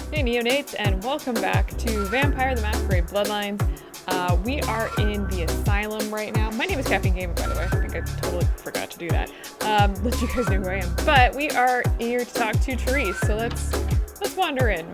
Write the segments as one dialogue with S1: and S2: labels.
S1: Hey neonates, and welcome back to Vampire the Masquerade Bloodlines. We are in the asylum right now. My name is KaffeineGaming, by the way. I think I totally forgot to do that. Let you guys know who I am. But we are here to talk to Therese, so let's wander in.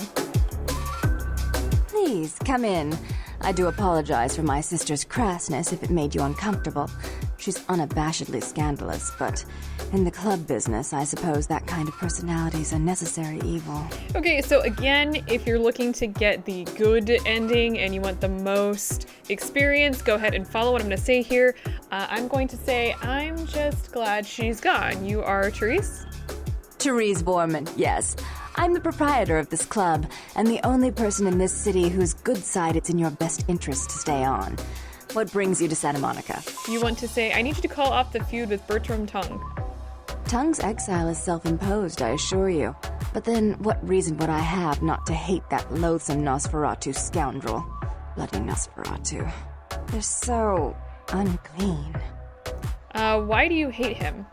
S2: Please, come in. I do apologize for my sister's crassness if it made you uncomfortable. She's unabashedly scandalous, but in the club business, I suppose that kind of personality is a necessary evil.
S1: Okay, so again, if you're looking to get the good ending and you want the most experience, go ahead and follow what I'm going to say here. I'm going to say, I'm just glad she's gone. You are Therese?
S2: Therese Borman, yes. I'm the proprietor of this club, and the only person in this city whose good side it's in your best interest to stay on. What brings you to Santa Monica?
S1: You want to say, I need you to call off the feud with Bertram Tongue.
S2: Tongue's exile is self-imposed, I assure you. But then, what reason would I have not to hate that loathsome Nosferatu scoundrel? Bloody Nosferatu. They're so unclean.
S1: Why do you hate him?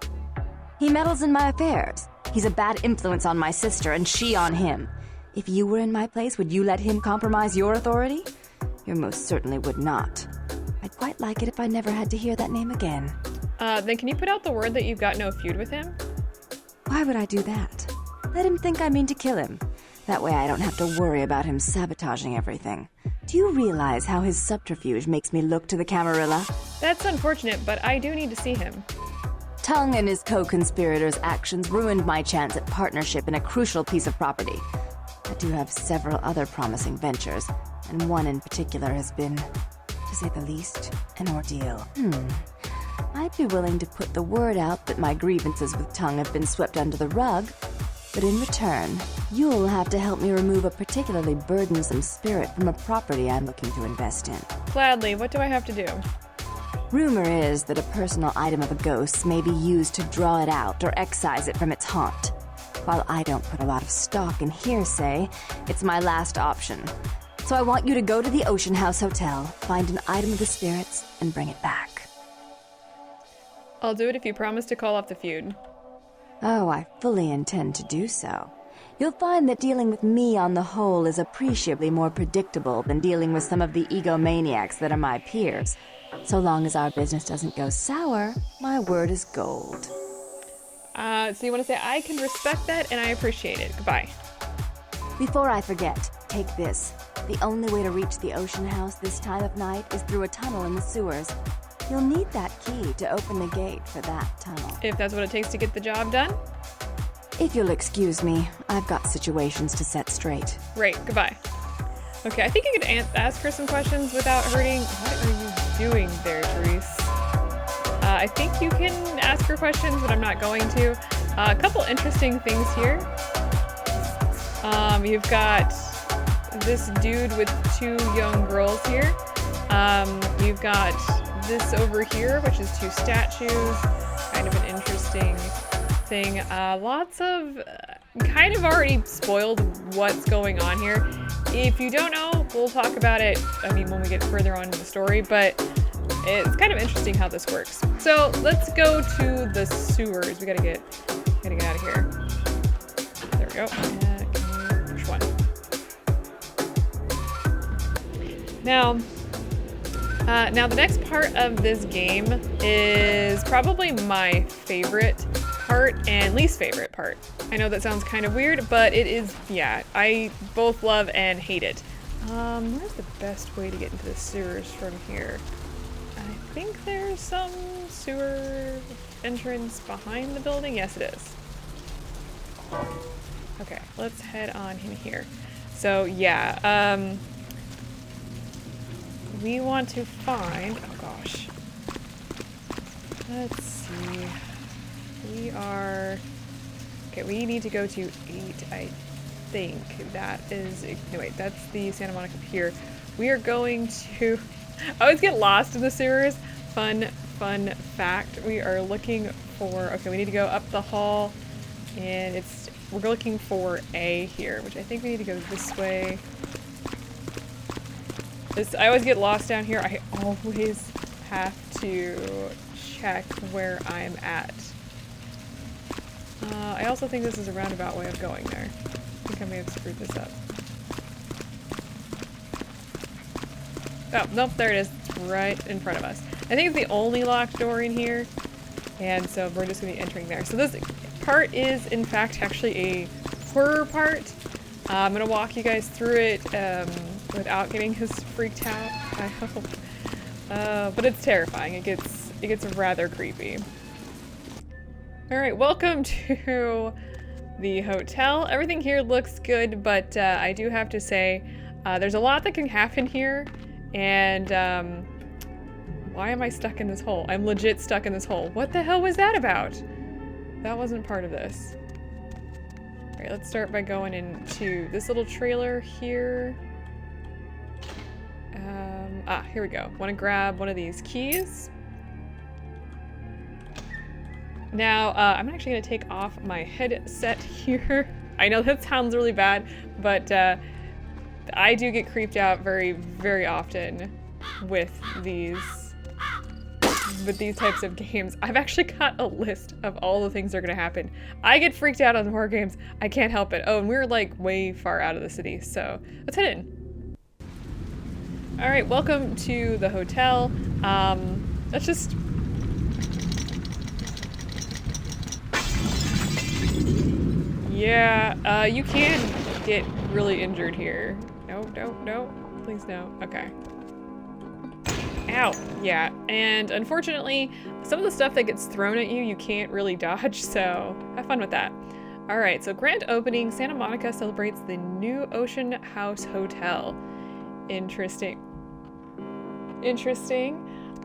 S2: He meddles in my affairs. He's a bad influence on my sister, and she on him. If you were in my place, would you let him compromise your authority? You most certainly would not. I'd quite like it if I never had to hear that name again.
S1: Then can you put out the word that you've got no feud with him?
S2: Why would I do that? Let him think I mean to kill him. That way I don't have to worry about him sabotaging everything. Do you realize how his subterfuge makes me look to the Camarilla?
S1: That's unfortunate, but I do need to see him.
S2: Tongue and his co-conspirators' actions ruined my chance at partnership in a crucial piece of property. I do have several other promising ventures, and one in particular has been, to say the least, an ordeal. I'd be willing to put the word out that my grievances with Tongue have been swept under the rug, but in return, you'll have to help me remove a particularly burdensome spirit from a property I'm looking to invest in.
S1: Gladly, what do I have to do?
S2: Rumor is that a personal item of a ghost's may be used to draw it out or excise it from its haunt. While I don't put a lot of stock in hearsay, it's my last option. So I want you to go to the Ocean House Hotel, find an item of the spirits, and bring it back.
S1: I'll do it if you promise to call off the feud.
S2: Oh, I fully intend to do so. You'll find that dealing with me on the whole is appreciably more predictable than dealing with some of the egomaniacs that are my peers. So long as our business doesn't go sour, my word is gold.
S1: So you want to say, I can respect that and I appreciate it. Goodbye.
S2: Before I forget, take this. The only way to reach the Ocean House this time of night is through a tunnel in the sewers. You'll need that key to open the gate for that tunnel.
S1: If that's what it takes to get the job done?
S2: If you'll excuse me, I've got situations to set straight.
S1: Great, goodbye. Okay, I think I could ask her some questions without hurting. What are you doing there, Therese? I think you can ask her questions, but I'm not going to. A couple interesting things here. You've got this dude with two young girls here. You've got this over here, which is two statues. Kind of an interesting thing. Lots of kind of already spoiled what's going on here. If you don't know, we'll talk about it, I mean, when we get further on in the story, but it's kind of interesting how this works. So let's go to the sewers. We gotta get out of here. There we go. Push one. Now the next part of this game is probably my favorite part and least favorite part. I know that sounds kind of weird, but it is, yeah, I both love and hate it. Where's the best way to get into the sewers from here? I think there's some sewer entrance behind the building. Yes, it is. Okay, let's head on in here. So, yeah, we want to find, oh gosh, let's see, okay, we need to go to 8, I think. That is, no wait, that's the Santa Monica Pier. We are going to, I always get lost in the sewers. Fun fact, we are looking for, okay, we need to go up the hall, and we're looking for A here, which I think we need to go this way. I always get lost down here. I always have to check where I'm at. I also think this is a roundabout way of going there. I think I may have screwed this up. Oh, nope, there it is. It's right in front of us. I think it's the only locked door in here. And so we're just gonna be entering there. So this part is, in fact, actually a horror part. I'm gonna walk you guys through it without getting us freaked out, I hope. But it's terrifying. It gets rather creepy. All right, welcome to the hotel. Everything here looks good, but I do have to say, there's a lot that can happen here, and why am I stuck in this hole? I'm legit stuck in this hole. What the hell was that about? That wasn't part of this. All right, let's start by going into this little trailer here. Here we go. Want to grab one of these keys. Now, I'm actually going to take off my headset here. I know that sounds really bad, but I do get creeped out very, very often with these types of games. I've actually got a list of all the things that are going to happen. I get freaked out on horror games. I can't help it. Oh, and we're like way far out of the city, so let's head in. All right, welcome to the hotel. Let's just... Yeah, you can get really injured here. No, please no. Okay. Ow, yeah, and unfortunately, some of the stuff that gets thrown at you, you can't really dodge, so have fun with that. All right, so grand opening, Santa Monica celebrates the new Ocean House Hotel. Interesting.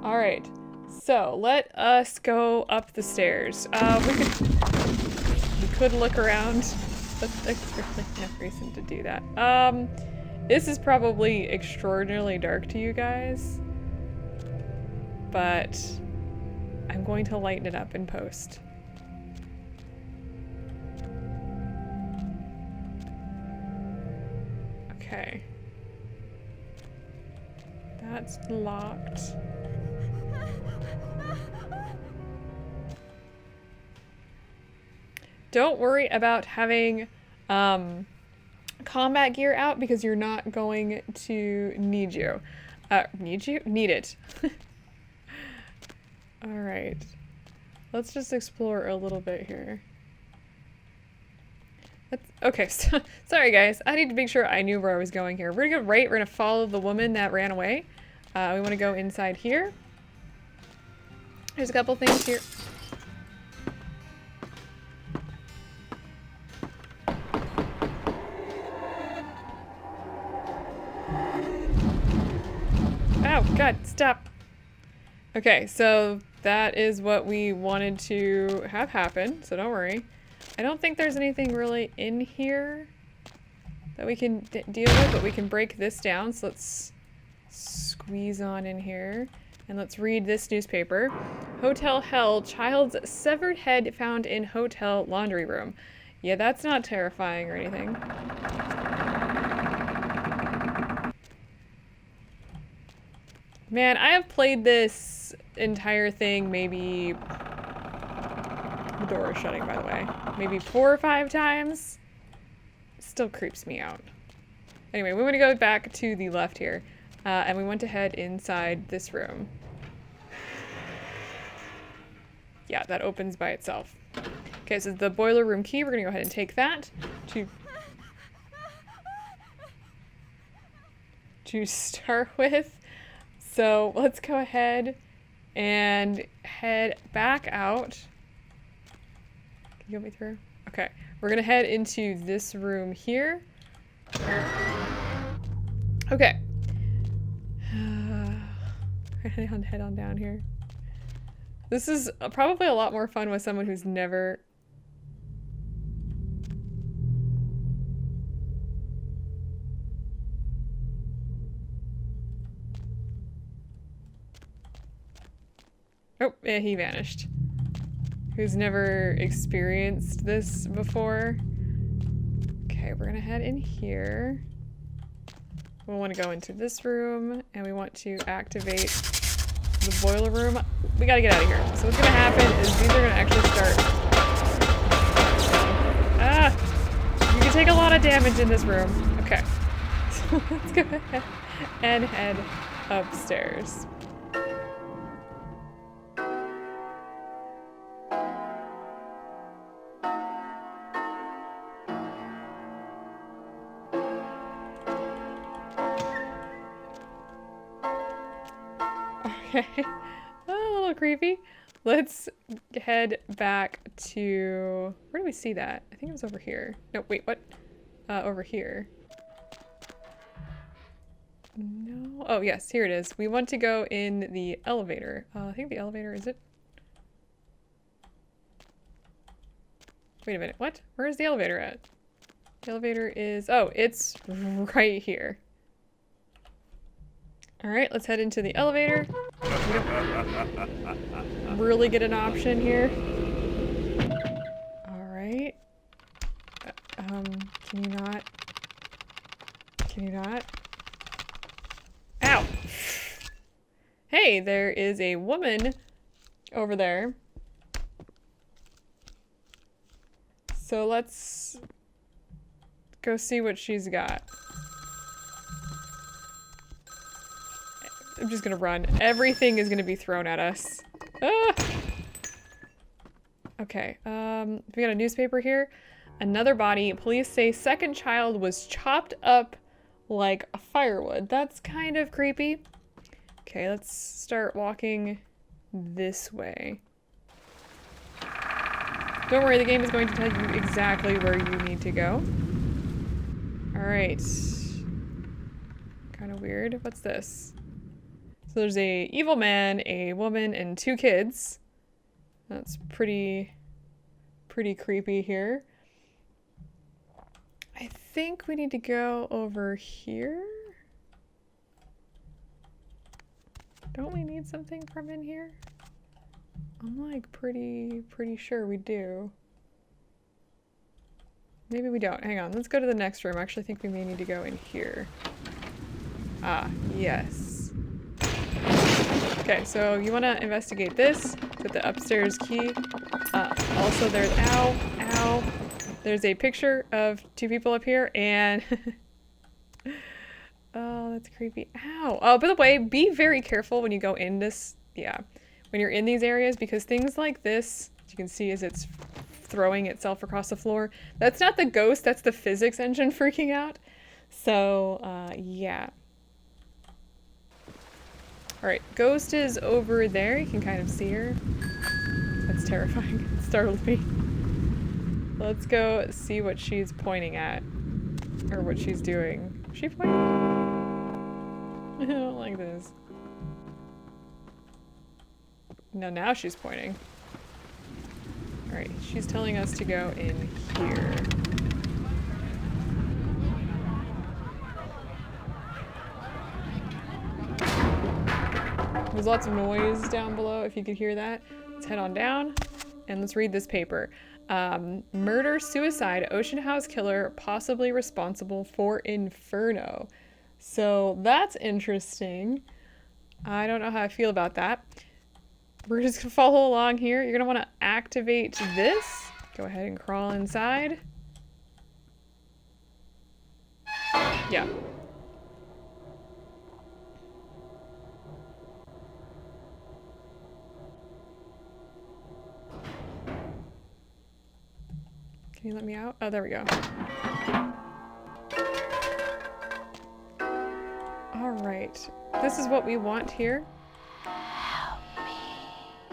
S1: All right, so let us go up the stairs. We could look around, but there's really no reason to do that. This is probably extraordinarily dark to you guys, but I'm going to lighten it up in post. Okay. That's locked. Don't worry about having combat gear out because you're not going to need you. Need it. All right. Let's just explore a little bit here. Okay, so, sorry guys. I need to make sure I knew where I was going here. We're gonna go right. We're gonna follow the woman that ran away. We want to go inside here. There's a couple things here. Oh, God, stop. Okay, so that is what we wanted to have happen, so don't worry. I don't think there's anything really in here that we can deal with, but we can break this down, so let's squeeze on in here. And let's read this newspaper. Hotel Hell, child's severed head found in hotel laundry room. Yeah, that's not terrifying or anything. Man, I have played this entire thing maybe... The door is shutting, by the way. Maybe 4 or 5 times. Still creeps me out. Anyway, we want to go back to the left here. And we want to head inside this room. Yeah, that opens by itself. Okay, so the boiler room key, we're going to go ahead and take that to start with. So let's go ahead and head back out. Can you get me through? Okay, we're gonna head into this room here. Okay. Head on down here. This is probably a lot more fun with someone who's never... Oh, yeah, he vanished. Who's never experienced this before. Okay, we're gonna head in here. We want to go into this room, and we want to activate the boiler room. We gotta get out of here. So what's gonna happen is these are gonna actually start... Ah! You can take a lot of damage in this room. Okay. So let's go ahead and head upstairs. Okay. Oh, a little creepy. Let's head back to... Where do we see that? I think it was over here. No, wait, what? Over here. No. Oh, yes, here it is. We want to go in the elevator. I think the elevator, is it? Wait a minute, what? Where is the elevator at? The elevator is... Oh, it's right here. Alright, let's head into the elevator. We don't really get an option here. Alright. Can you not? Can you not? Ow! Hey, there is a woman over there. So let's go see what she's got. I'm just gonna run. Everything is gonna be thrown at us. Ah! Okay, we got a newspaper here. Another body. Police say second child was chopped up like a firewood. That's kind of creepy. Okay, let's start walking this way. Don't worry, the game is going to tell you exactly where you need to go. Alright. Kind of weird. What's this? So there's a evil man, a woman, and 2 kids. That's pretty creepy here. I think we need to go over here. Don't we need something from in here? I'm like pretty sure we do. Maybe we don't. Hang on, let's go to the next room. I actually think we may need to go in here. Ah, yes. Okay, so you want to investigate this with the upstairs key. Also there's, ow. There's a picture of 2 people up here and oh, that's creepy. Ow. Oh, by the way, be very careful when you go in this, when you're in these areas, because things like this, as you can see as it's throwing itself across the floor, that's not the ghost, that's the physics engine freaking out. So, yeah. Alright, ghost is over there. You can kind of see her. That's terrifying. It startled me. Let's go see what she's pointing at. Or what she's doing. Is she pointing? I don't like this. No, now she's pointing. Alright, she's telling us to go in here. There's lots of noise down below, if you could hear that. Let's head on down, and let's read this paper. Murder, suicide, Ocean House killer, possibly responsible for Inferno. So that's interesting. I don't know how I feel about that. We're just gonna follow along here. You're gonna wanna activate this. Go ahead and crawl inside. Yeah. Can you let me out? Oh, there we go. All right. This is what we want here.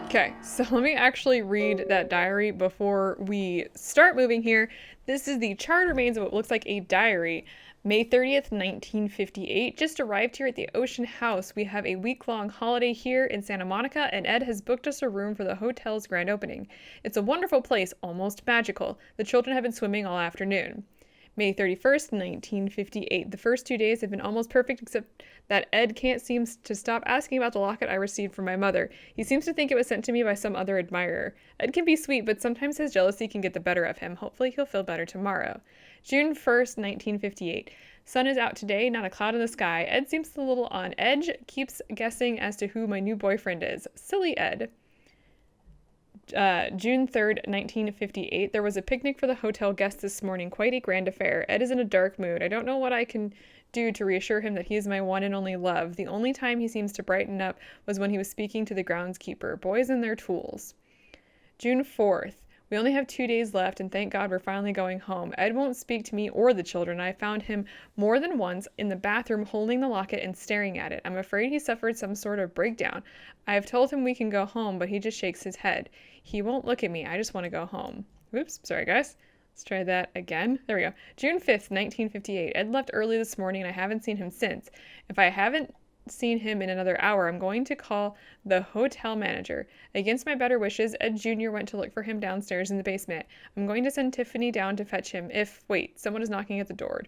S1: Okay, so let me actually read that diary before we start moving here. This is the charred remains of what looks like a diary. May 30th, 1958. Just arrived here at the Ocean House. We have a week-long holiday here in Santa Monica, and Ed has booked us a room for the hotel's grand opening. It's a wonderful place, almost magical. The children have been swimming all afternoon. May 31st, 1958. The first 2 days have been almost perfect, except that Ed can't seem to stop asking about the locket I received from my mother. He seems to think it was sent to me by some other admirer. Ed can be sweet, but sometimes his jealousy can get the better of him. Hopefully he'll feel better tomorrow. June 1st, 1958. Sun is out today, not a cloud in the sky. Ed seems a little on edge, keeps guessing as to who my new boyfriend is. Silly Ed. June 3rd, 1958. There was a picnic for the hotel guests this morning. Quite a grand affair. Ed is in a dark mood. I don't know what I can do to reassure him that he is my one and only love. The only time he seems to brighten up was when he was speaking to the groundskeeper. Boys and their tools. June 4th. We only have 2 days left, and thank God we're finally going home. Ed won't speak to me or the children. I found him more than once in the bathroom holding the locket and staring at it. I'm afraid he suffered some sort of breakdown. I have told him we can go home, but he just shakes his head. He won't look at me. I just want to go home. Oops, sorry guys. Let's try that again. There we go. June 5th, 1958. Ed left early this morning and I haven't seen him since. If I haven't seen him in another hour, I'm going to call the hotel manager. Against my better wishes, Ed Jr. went to look for him downstairs in the basement. I'm going to send Tiffany down to fetch him if... Wait, someone is knocking at the door.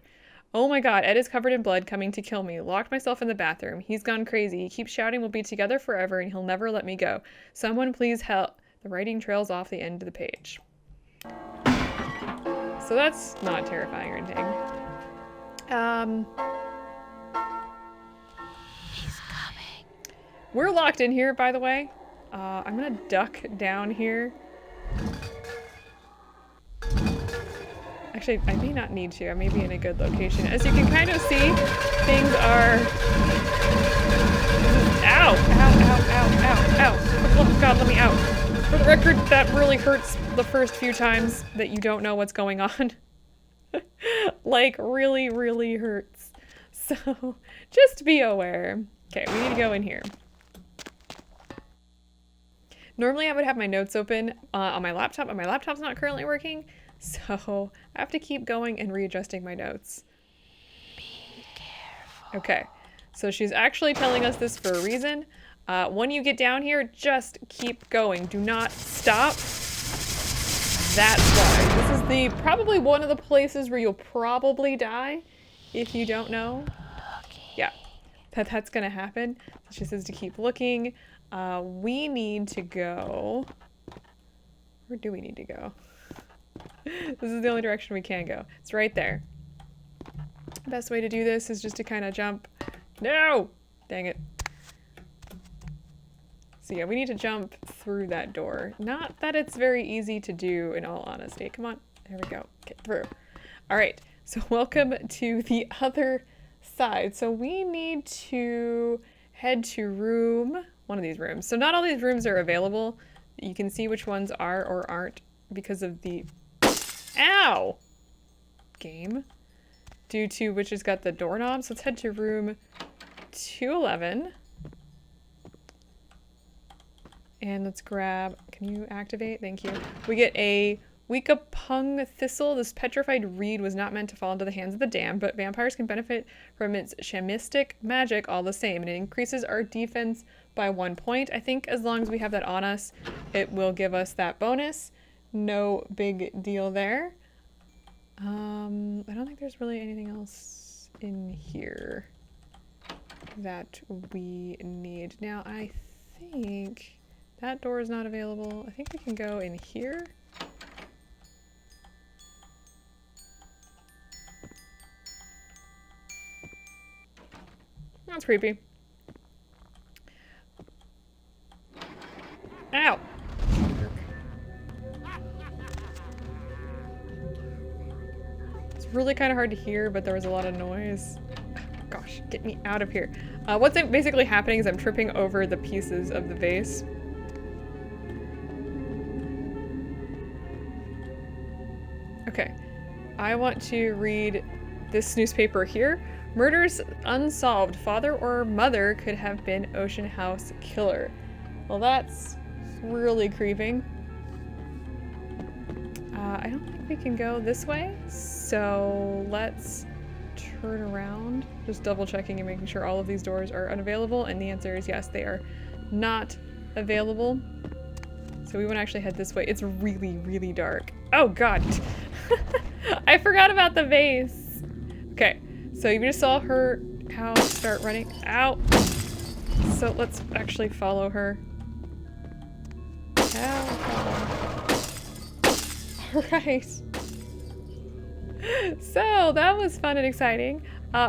S1: Oh my god, Ed is covered in blood coming to kill me. Locked myself in the bathroom. He's gone crazy. He keeps shouting we'll be together forever and he'll never let me go. Someone please help. The writing trails off the end of the page. So that's not terrifying or anything.
S2: He's coming.
S1: We're locked in here, by the way. I'm gonna duck down here. Actually, I may not need to. I may be in a good location. As you can kind of see, things are... Ow! Ow, ow, ow, ow, ow. Oh god, let me out. For the record, that really hurts the first few times that you don't know what's going on. Like, really, really hurts. So, just be aware. Okay, we need to go in here. Normally I would have my notes open on my laptop, but my laptop's not currently working, so I have to keep going and readjusting my notes.
S2: Be careful.
S1: Okay, so she's actually telling us this for a reason. When you get down here, just keep going. Do not stop. That's why. This is probably one of the places where you'll probably die if you don't know. Yeah, that's gonna happen. So she says to keep looking. We need to go. Where do we need to go? This is the only direction we can go. It's right there. Best way to do this is just to kind of jump. No! Dang it. So yeah, we need to jump through that door. Not that it's very easy to do, in all honesty. Come on. There we go. Get through. All right. So welcome to the other side. So we need to head to one of these rooms. So not all these rooms are available. You can see which ones are or aren't because of the... Ow! Game. Due to which has got the doorknob. So let's head to room 211. And let's grab... Can you activate? Thank you. We get a Weekapung Thistle. This petrified reed was not meant to fall into the hands of the damned, but vampires can benefit from its shamistic magic all the same, and it increases our defense by 1 point. I think as long as we have that on us, it will give us that bonus. No big deal there. I don't think there's really anything else in here that we need. Now, I think that door is not available. I think we can go in here. That's creepy. Ow! It's really kind of hard to hear, but there was a lot of noise. Gosh, get me out of here. What's basically happening is I'm tripping over the pieces of the vase. Okay, I want to read this newspaper here. Murders unsolved. Father or mother could have been Ocean House killer. Well, that's really creeping. I don't think we can go this way, so let's turn around. Just double checking and making sure all of these doors are unavailable, and the answer is yes, they are not available. So we want to actually head this way. It's really, really dark. Oh god! I forgot about the vase! Okay. So you just saw her cow start running out. So let's actually follow her. Alright. So that was fun and exciting.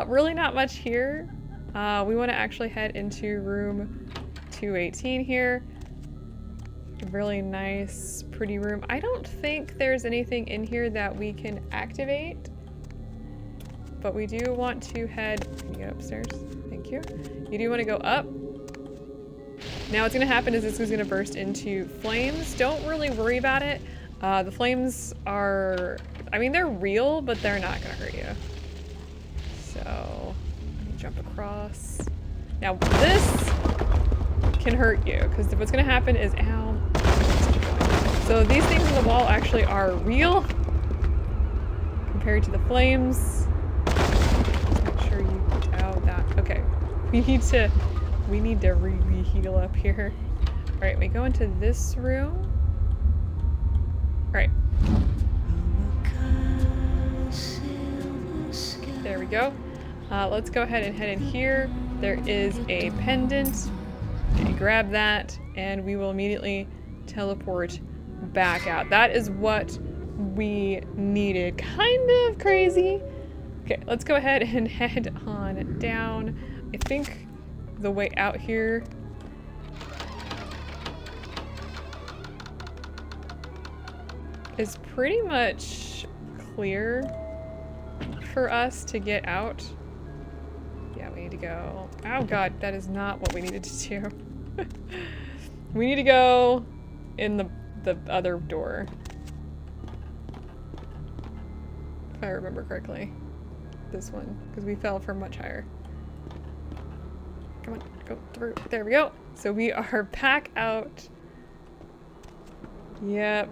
S1: Really not much here. We want to actually head into room 218 here. Really nice, pretty room. I don't think there's anything in here that we can activate, but we do want to head, can you get upstairs? Thank you. You do want to go up. Now what's gonna happen is this is gonna burst into flames. Don't really worry about it. The flames are, I mean, they're real, but they're not gonna hurt you. So, let me jump across. Now this can hurt you, because what's gonna happen is, ow. So these things on the wall actually are real compared to the flames. Just make sure you get out that, okay. We need to really heal up here. All right, we go into this room. All right. There we go. Let's go ahead and head in here. There is a pendant. You grab that, and we will immediately teleport back out. That is what we needed. Kind of crazy. Okay, let's go ahead and head on down. I think the way out here is pretty much clear for us to get out. Yeah, we need to go. Oh god, that is not what we needed to do. We need to go in the other door. If I remember correctly. This one, because we fell from much higher. Come on, go through. There we go. So we are back out. Yep.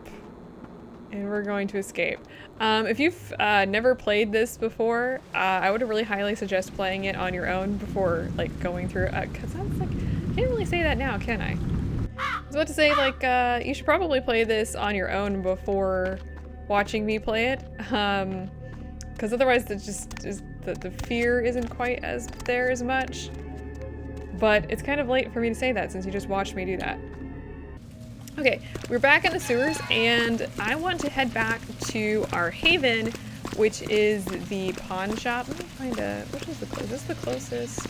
S1: And we're going to escape. If you've never played this before, I would really highly suggest playing it on your own before like going through. Cause that's like, I can't really say that now, can I? I was about to say like you should probably play this on your own before watching me play it, because otherwise it just is the fear isn't quite as there as much. But it's kind of late for me to say that since you just watched me do that. Okay, we're back in the sewers, and I want to head back to our haven, which is the pawn shop. Let me find which is the closest? Is this the closest?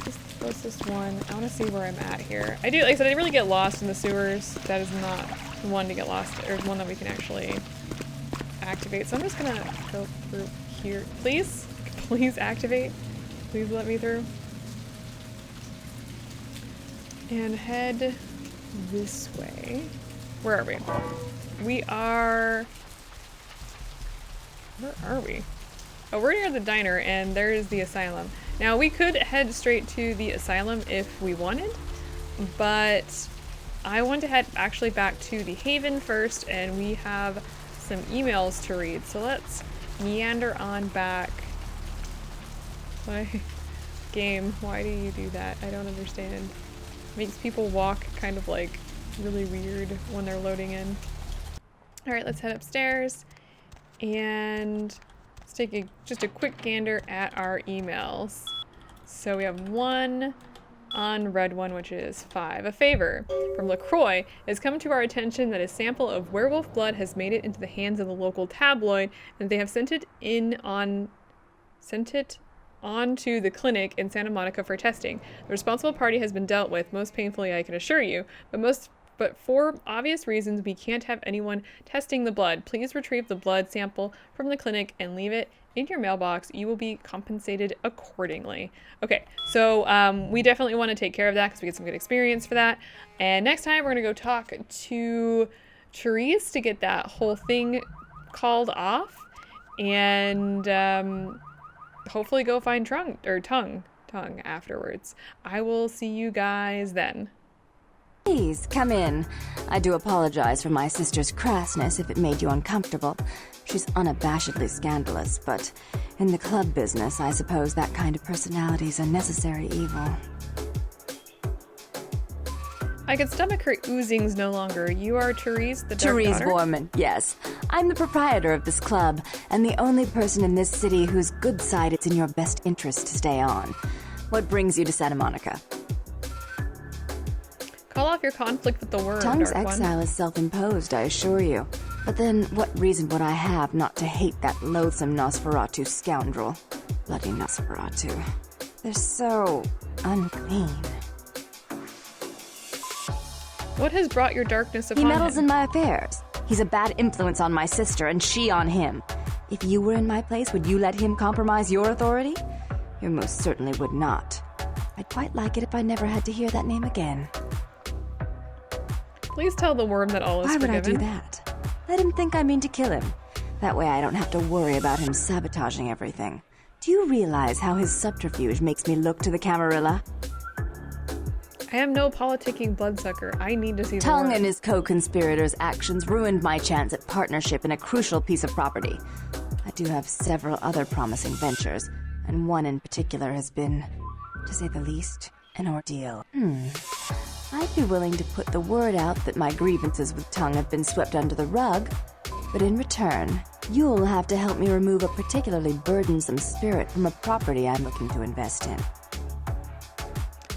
S1: This is the closest one. I want to see where I'm at here. I do, like I said, I really get lost in the sewers. That is not the one to get lost, or one that we can actually activate. So I'm just gonna go through here. Please, please activate. Please let me through. And head this way. Where are we? We are... Where are we? Oh, we're near the diner, and there is the asylum. Now, we could head straight to the asylum if we wanted, but I want to head actually back to the haven first, and we have some emails to read. So let's meander on back. Why? Game, why do you do that? I don't understand. Makes people walk kind of like really weird when they're loading in. All right, let's head upstairs and let's take just a quick gander at our emails. So we have one unread one, which is 5. A favor from LaCroix has come to our attention that a sample of werewolf blood has made it into the hands of the local tabloid, and they have sent it on to the clinic in Santa Monica for testing. The responsible party has been dealt with, most painfully I can assure you, but for obvious reasons we can't have anyone testing the blood. Please retrieve the blood sample from the clinic and leave it in your mailbox. You will be compensated accordingly. Okay, so we definitely want to take care of that because we get some good experience for that. And next time we're gonna go talk to Therese to get that whole thing called off, and hopefully go find Tongue afterwards. I will see you guys then.
S2: Please, come in. I do apologize for my sister's crassness if it made you uncomfortable. She's unabashedly scandalous, but in the club business, I suppose that kind of personality is a necessary evil.
S1: I could stomach her oozings no longer. You are Therese, the Dark
S2: Therese
S1: Daughter?
S2: Vorman, yes. I'm the proprietor of this club, and the only person in this city whose good side it's in your best interest to stay on. What brings you to Santa Monica?
S1: Call off your conflict with the worm,
S2: Tongue's
S1: Dark One.
S2: exile is self-imposed, I assure you. But then, what reason would I have not to hate that loathsome Nosferatu scoundrel? Bloody Nosferatu. They're so unclean.
S1: What has brought your darkness
S2: He
S1: upon
S2: meddles
S1: him?
S2: in my affairs. He's a bad influence on my sister, and she on him. If you were in my place, would you let him compromise your authority? You most certainly would not. I'd quite like it if I never had to hear that name again.
S1: Please tell the worm that all is
S2: Why would
S1: forgiven.
S2: I do that? Let him think I mean to kill him. That way I don't have to worry about him sabotaging everything. Do you realize how his subterfuge makes me look to the Camarilla?
S1: I am no politicking bloodsucker. I need to see the
S2: Tongue
S1: worm.
S2: and his co-conspirators' actions ruined my chance at partnership in a crucial piece of property. I do have several other promising ventures, and one in particular has been, to say the least, an ordeal. I'd be willing to put the word out that my grievances with Tongue have been swept under the rug, but in return, you'll have to help me remove a particularly burdensome spirit from a property I'm looking to invest in.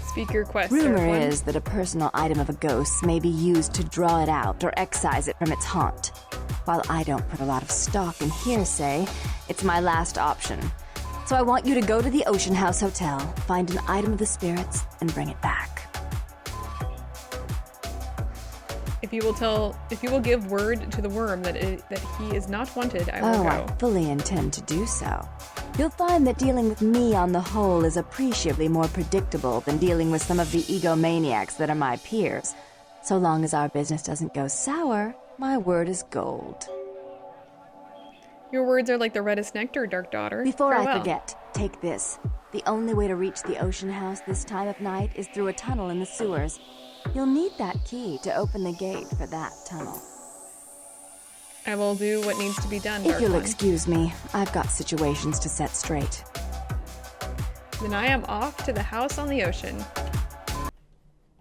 S1: Speak your quest,
S2: Rumor
S1: Dark One.
S2: is that a personal item of a ghost may be used to draw it out or excise it from its haunt. While I don't put a lot of stock in hearsay, it's my last option. So I want you to go to the Ocean House Hotel, find an item of the spirits, and bring it back.
S1: If you will give word to the worm that he is not wanted, I will
S2: Oh,
S1: go.
S2: I fully intend to do so. You'll find that dealing with me on the whole is appreciably more predictable than dealing with some of the egomaniacs that are my peers. So long as our business doesn't go sour, my word is gold.
S1: Your words are like the reddest nectar, Dark Daughter.
S2: Before
S1: Farewell.
S2: I forget, take this. The only way to reach the Ocean House this time of night is through a tunnel in the sewers. You'll need that key to open the gate for that tunnel.
S1: I will do what needs to be done,
S2: If
S1: Dark
S2: you'll
S1: One.
S2: excuse me, I've got situations to set straight.
S1: Then I am off to the house on the ocean.